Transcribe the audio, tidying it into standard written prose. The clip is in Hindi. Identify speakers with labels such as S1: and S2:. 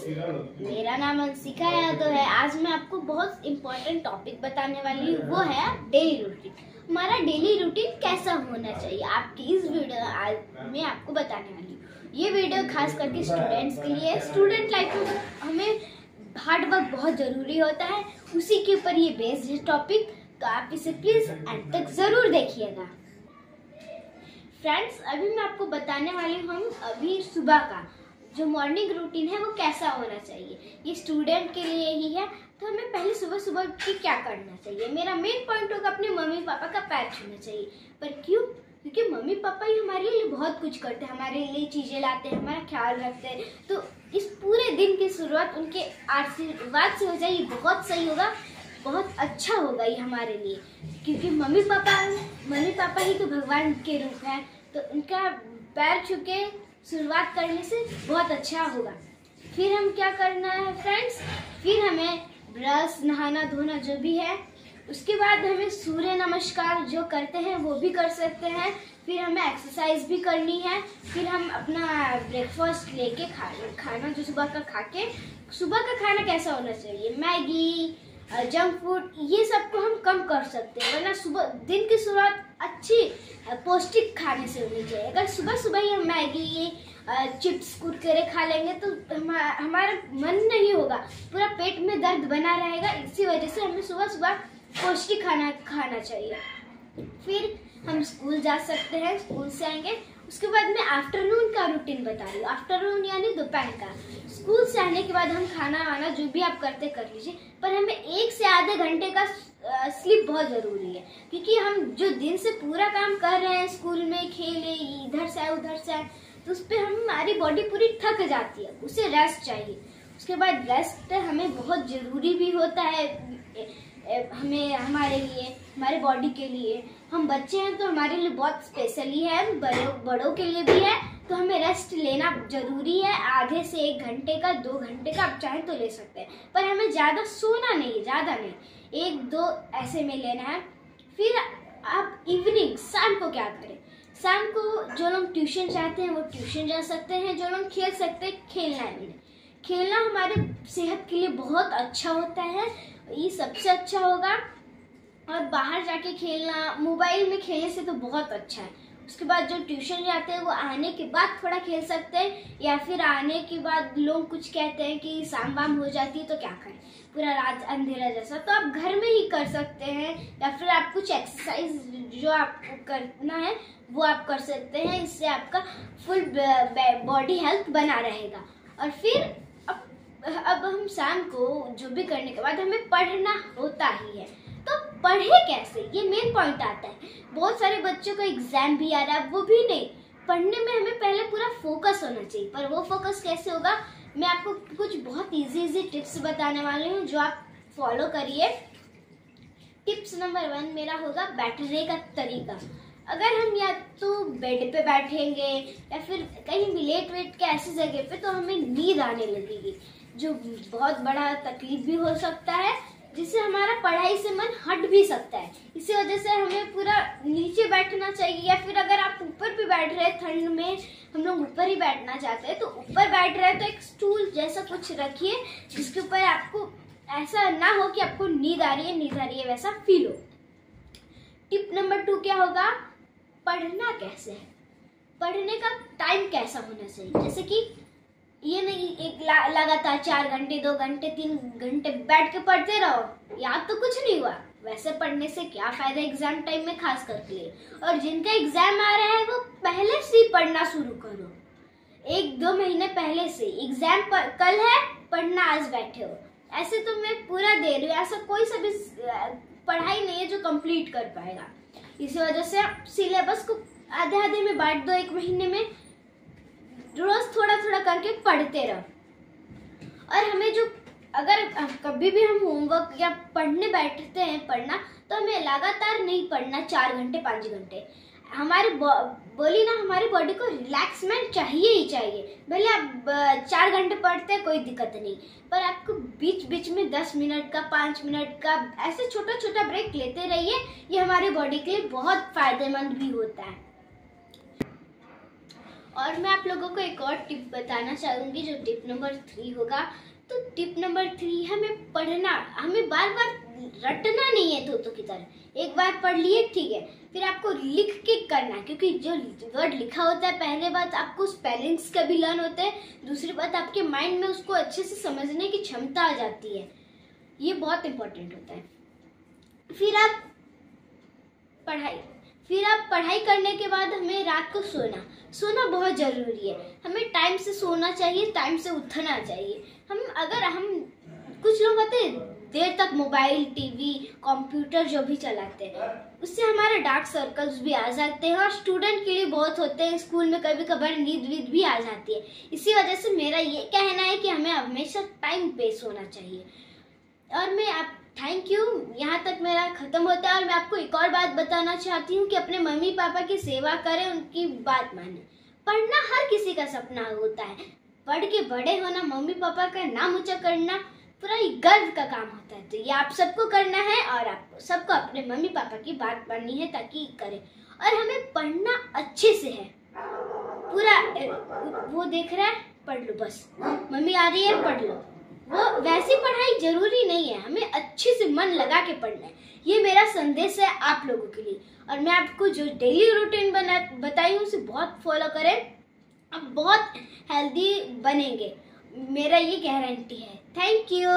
S1: मेरा नाम अंशिका यादव है। आज मैं आपको बहुत इम्पोर्टेंट टॉपिक बताने वाली हूँ, वो है डेली रूटीन। हमारा डेली रूटीन कैसा होना चाहिए, आपकी इस वीडियो आज मैं आपको बताने वाली हूँ। ये वीडियो खास करके स्टूडेंट्स के लिए। स्टूडेंट लाइफ में हमें हार्ड वर्क बहुत ज़रूरी होता है, उसी के ऊपर ये बेस्ड है टॉपिक। तो आप इसे प्लीज़ एंड तक ज़रूर देखिएगा। फ्रेंड्स, अभी मैं आपको बताने वाली हूँ अभी सुबह का जो मॉर्निंग रूटीन है वो कैसा होना चाहिए। ये स्टूडेंट के लिए ही है। तो हमें पहले सुबह सुबह की क्या करना चाहिए। मेरा मेन पॉइंट होगा अपने मम्मी पापा का पैर छूना चाहिए। पर क्यों? क्योंकि मम्मी पापा ही हमारे लिए बहुत कुछ करते हैं, हमारे लिए चीज़ें लाते हैं, हमारा ख्याल रखते हैं। तो इस पूरे दिन की शुरुआत उनके आशीर्वाद से हो जाए, बहुत सही होगा, बहुत अच्छा होगा ये हमारे लिए। क्योंकि मम्मी पापा ही तो भगवान के रूप है। तो उनका पैर छू के शुरुआत करने से बहुत अच्छा होगा। फिर हम क्या करना है फ्रेंड्स, फिर हमें ब्रश, नहाना धोना जो भी है, उसके बाद हमें सूर्य नमस्कार जो करते हैं वो भी कर सकते हैं। फिर हमें एक्सरसाइज भी करनी है। फिर हम अपना ब्रेकफास्ट लेके खाना जो सुबह का खा के, सुबह का खाना कैसा होना चाहिए, मैगी, जंक फूड, ये सब को हम कम कर सकते हैं। वरना सुबह दिन की शुरुआत अच्छी पौष्टिक खाने से होनी चाहिए। अगर सुबह सुबह ही हम मैगी, चिप्स, कुरकुरे खा लेंगे तो हमारा मन नहीं होगा, पूरा पेट में दर्द बना रहेगा। इसी वजह से हमें सुबह सुबह पौष्टिक खाना खाना चाहिए। फिर हम स्कूल जा सकते हैं, स्कूल से आएंगे। उसके बाद मैं आफ्टरनून का रूटीन बता रही हूँ। आफ्टरनून यानी दोपहर का। स्कूल से आने के बाद हम खाना वाना जो भी आप करते कर लीजिए, पर हमें 1 से आधे घंटे का स्लीप बहुत ज़रूरी है। क्योंकि हम जो दिन से पूरा काम कर रहे हैं, स्कूल में खेले, इधर से आए उधर से आए, तो उस पर हमारी बॉडी पूरी थक जाती है, उसे रेस्ट चाहिए। उसके बाद रेस्ट हमें बहुत ज़रूरी भी होता है, हमें हमारे लिए, हमारे बॉडी के लिए। हम बच्चे हैं तो हमारे लिए बहुत स्पेशली है, बड़ों के लिए भी है। तो हमें रेस्ट लेना जरूरी है, आधे से 1 घंटे का, 2 घंटे का आप चाहें तो ले सकते हैं। पर हमें ज़्यादा सोना नहीं है, ज़्यादा नहीं, 1-2 ऐसे में लेना है। फिर आप इवनिंग, शाम को क्या करें। शाम को जो लोग ट्यूशन चाहते हैं वो ट्यूशन जा सकते हैं, जो लोग खेल सकते हैं खेलना है। खेलना हमारे सेहत के लिए बहुत अच्छा होता है, ये सबसे अच्छा होगा। और बाहर जाके खेलना, मोबाइल में खेलने से तो बहुत अच्छा है। उसके बाद जो ट्यूशन जाते हैं वो आने के बाद थोड़ा खेल सकते हैं, या फिर आने के बाद लोग कुछ कहते हैं कि शाम वाम हो जाती है तो क्या करें, पूरा रात अंधेरा जैसा, तो आप घर में ही कर सकते हैं। या फिर आप कुछ एक्सरसाइज जो आपको करना है वो आप कर सकते हैं। इससे आपका फुल बॉडी हेल्थ बना रहेगा। और फिर अब हम शाम को जो भी करने के बाद हमें पढ़ना होता ही है। तो पढ़े कैसे, ये मेन पॉइंट आता है। बहुत सारे बच्चों को एग्जाम भी आ रहा है, वो भी नहीं, पढ़ने में हमें पहले पूरा फोकस होना चाहिए। पर वो फोकस कैसे होगा, मैं आपको कुछ बहुत इजी टिप्स बताने वाली हूँ जो आप फॉलो करिए। टिप्स नंबर 1 मेरा होगा बैठने का तरीका। अगर हम या तो बेड पे बैठेंगे या फिर कहीं भी लेट वेट के ऐसी जगह पे, तो हमें नींद आने लगेगी, जो बहुत बड़ा तकलीफ भी हो सकता है, जिससे हमारा पढ़ाई से मन हट भी सकता है। इसी वजह से हमें पूरा नीचे बैठना चाहिए। या फिर अगर आप ऊपर भी बैठ रहे हैं, ठंड में हम लोग ऊपर ही बैठना चाहते हैं, तो ऊपर बैठ रहे हैं तो एक स्टूल जैसा कुछ रखिए, जिसके ऊपर आपको ऐसा ना हो कि आपको नींद आ रही है वैसा फील हो। टिप नंबर 2 क्या होगा, पढ़ना कैसे है, पढ़ने का टाइम कैसा होना चाहिए। जैसे कि ये नहीं एक लगातार 4 घंटे, 2 घंटे, 3 घंटे बैठ के पढ़ते रहो, याद तो कुछ नहीं हुआ। वैसे पढ़ने से क्या फायदा एग्जाम टाइम में, खास करके लिए। और जिनका एग्जाम आ रहा है वो पहले से ही पढ़ना शुरू करो, 1-2 महीने पहले से। एग्जाम कल है, पढ़ना आज बैठे हो, ऐसे तो मैं पूरा दे रही हूँ। ऐसा कोई सा भी पढ़ाई नहीं है जो कंप्लीट कर पाएगा। इसी वजह से आप सिलेबस को आधे में बांट दो, 1 महीने में रोज थोड़ा थोड़ा करके पढ़ते रहो। और हमें जो, अगर कभी भी हम होमवर्क या पढ़ने बैठते हैं पढ़ना, तो हमें लगातार नहीं पढ़ना 4 घंटे 5 घंटे। हमारी बोली ना, हमारी बॉडी को रिलैक्समेंट चाहिए ही चाहिए। भले आप 4 घंटे पढ़ते हैं कोई दिक्कत नहीं, पर आपको बीच बीच में 10 मिनट का, 5 मिनट का ऐसे छोटा छोटा ब्रेक लेते रहिए। ये हमारी बॉडी के लिए बहुत फायदेमंद भी होता है। और मैं आप लोगों को एक और टिप बताना चाहूँगी, जो टिप नंबर 3 होगा। तो टिप नंबर 3, हमें पढ़ना, हमें बार बार रटना नहीं है तोतों की तरह। एक बार पढ़ लिए, ठीक है, फिर आपको लिख के करना, क्योंकि जो वर्ड लिखा होता है, पहले बात आपको स्पेलिंग्स का भी लर्न होता है, दूसरी बात आपके माइंड में उसको अच्छे से समझने की क्षमता आ जाती है। ये बहुत इंपॉर्टेंट होता है। फिर आप पढ़ाई करने के बाद हमें रात को सोना बहुत जरूरी है। हमें टाइम से सोना चाहिए, टाइम से उठना चाहिए। अगर हम कुछ लोग होते हैं देर तक मोबाइल, टीवी, कंप्यूटर जो भी चलाते हैं, उससे हमारे डार्क सर्कल्स भी आ जाते हैं, और स्टूडेंट के लिए बहुत होते हैं। स्कूल में कभी कभार नींद वींद भी आ जाती है। इसी वजह से मेरा ये कहना है कि हमें हमेशा टाइम पे सोना चाहिए। और थैंक यू, यहाँ तक मेरा खत्म होता है। और मैं आपको एक और बात बताना चाहती हूँ कि अपने मम्मी पापा की सेवा करें, उनकी बात माने। पढ़ना हर किसी का सपना होता है। पढ़ के बड़े होना, मम्मी पापा का नाम ऊंचा करना पूरा गर्व का काम होता है। तो ये आप सबको करना है, और आपको सबको अपने मम्मी पापा की बात माननी है ताकि करें। और हमें पढ़ना अच्छे से है, पूरा वो देख रहा है पढ़ लो, बस मम्मी आ रही है पढ़ लो, वो वैसी पढ़ाई जरूरी नहीं है। हमें अच्छे से मन लगा के पढ़ना है। ये मेरा संदेश है आप लोगों के लिए। और मैं आपको जो डेली रूटीन बताई हूँ उसे बहुत फॉलो करें, आप बहुत हेल्दी बनेंगे, मेरा ये गारंटी है। Thank you.